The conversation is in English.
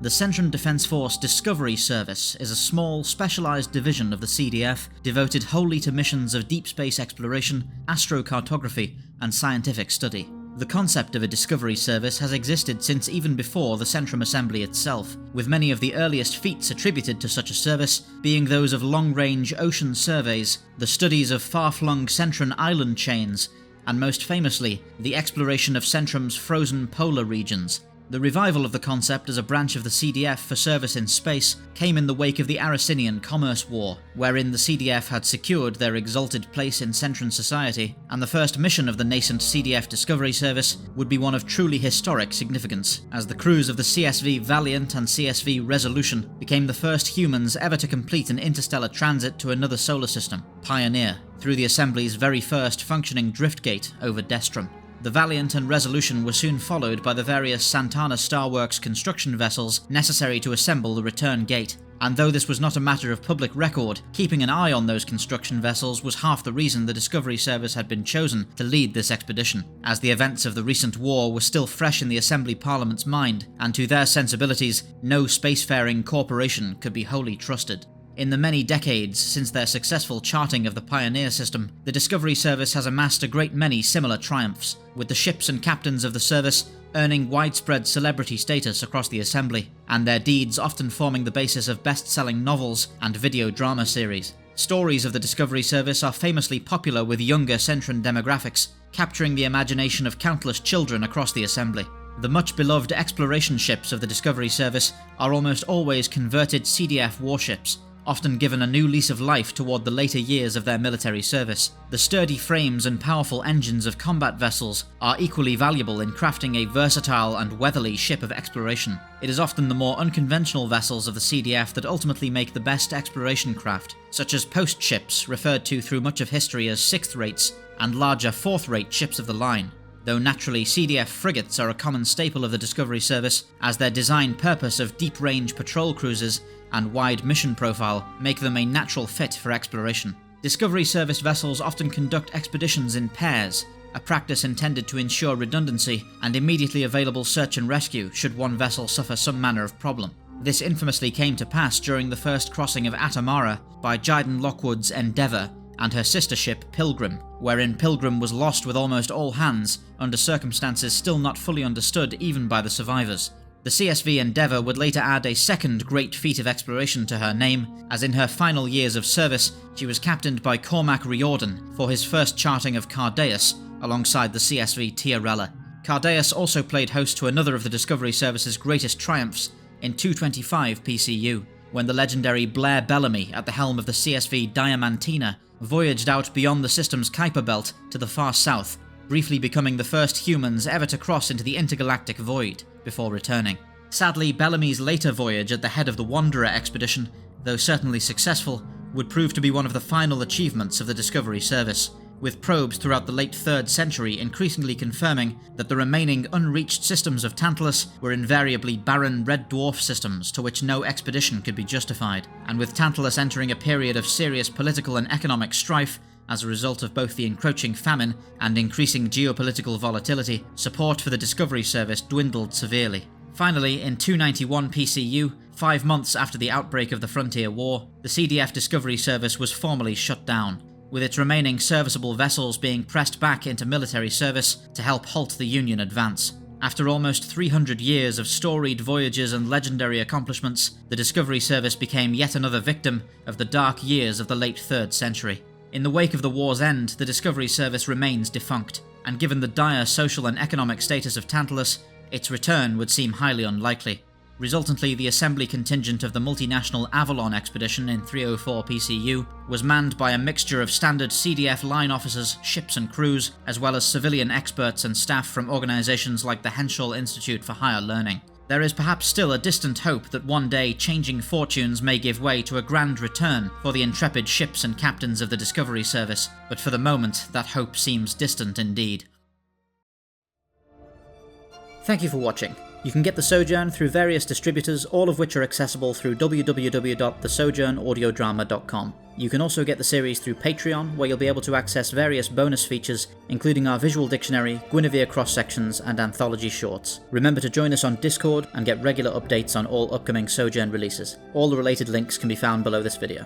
The Centrum Defence Force Discovery Service is a small, specialised division of the CDF devoted wholly to missions of deep space exploration, astrocartography, and scientific study. The concept of a discovery service has existed since even before the Centrum Assembly itself, with many of the earliest feats attributed to such a service being those of long-range ocean surveys, the studies of far-flung Centran island chains, and most famously, the exploration of Centrum's frozen polar regions. The revival of the concept as a branch of the CDF for service in space came in the wake of the Abyssinian Commerce War, wherein the CDF had secured their exalted place in Centran society, and the first mission of the nascent CDF Discovery Service would be one of truly historic significance, as the crews of the CSV Valiant and CSV Resolution became the first humans ever to complete an interstellar transit to another solar system, Pioneer, through the Assembly's very first functioning driftgate over Destrum. The Valiant and Resolution were soon followed by the various Santana Starworks construction vessels necessary to assemble the return gate, and though this was not a matter of public record, keeping an eye on those construction vessels was half the reason the Discovery Service had been chosen to lead this expedition, as the events of the recent war were still fresh in the Assembly Parliament's mind, and to their sensibilities, no spacefaring corporation could be wholly trusted. In the many decades since their successful charting of the Pioneer system, the Discovery Service has amassed a great many similar triumphs, with the ships and captains of the service earning widespread celebrity status across the Assembly, and their deeds often forming the basis of best-selling novels and video drama series. Stories of the Discovery Service are famously popular with younger Centran demographics, capturing the imagination of countless children across the Assembly. The much-beloved exploration ships of the Discovery Service are almost always converted CDF warships, often given a new lease of life toward the later years of their military service. The sturdy frames and powerful engines of combat vessels are equally valuable in crafting a versatile and weatherly ship of exploration. It is often the more unconventional vessels of the CDF that ultimately make the best exploration craft, such as post ships, referred to through much of history as sixth rates, and larger fourth-rate ships of the line. Though naturally CDF frigates are a common staple of the Discovery Service, as their design purpose of deep-range patrol cruisers and wide mission profile make them a natural fit for exploration. Discovery Service vessels often conduct expeditions in pairs, a practice intended to ensure redundancy and immediately available search and rescue should one vessel suffer some manner of problem. This infamously came to pass during the first crossing of Atamara by Jyden Lockwood's Endeavour and her sister ship Pilgrim, wherein Pilgrim was lost with almost all hands under circumstances still not fully understood even by the survivors. The CSV Endeavour would later add a second great feat of exploration to her name, as in her final years of service she was captained by Cormac Riordan for his first charting of Cardaeus alongside the CSV Tiarella. Cardaeus also played host to another of the Discovery Service's greatest triumphs in 225 PCU, when the legendary Blair Bellamy at the helm of the CSV Diamantina voyaged out beyond the system's Kuiper belt to the far south, briefly becoming the first humans ever to cross into the intergalactic void before returning. Sadly, Bellamy's later voyage at the head of the Wanderer expedition, though certainly successful, would prove to be one of the final achievements of the Discovery Service, with probes throughout the late 3rd century increasingly confirming that the remaining unreached systems of Tantalus were invariably barren red dwarf systems to which no expedition could be justified, and with Tantalus entering a period of serious political and economic strife as a result of both the encroaching famine and increasing geopolitical volatility, support for the Discovery Service dwindled severely. Finally, in 291 PCU, 5 months after the outbreak of the Frontier War, the CDF Discovery Service was formally shut down, with its remaining serviceable vessels being pressed back into military service to help halt the Union advance. After almost 300 years of storied voyages and legendary accomplishments, the Discovery Service became yet another victim of the dark years of the late 3rd century. In the wake of the war's end, the Discovery Service remains defunct, and given the dire social and economic status of Tantalus, its return would seem highly unlikely. Resultantly, the assembly contingent of the multinational Avalon Expedition in 304 PCU was manned by a mixture of standard CDF line officers, ships and crews, as well as civilian experts and staff from organizations like the Henschel Institute for Higher Learning. There is perhaps still a distant hope that one day changing fortunes may give way to a grand return for the intrepid ships and captains of the Discovery Service, but for the moment that hope seems distant indeed. Thank you for watching. You can get the Sojourn through various distributors, all of which are accessible through www.thesojournaudiodrama.com. You can also get the series through Patreon, where you'll be able to access various bonus features, including our visual dictionary, Guinevere cross-sections, and anthology shorts. Remember to join us on Discord and get regular updates on all upcoming Sojourn releases. All the related links can be found below this video.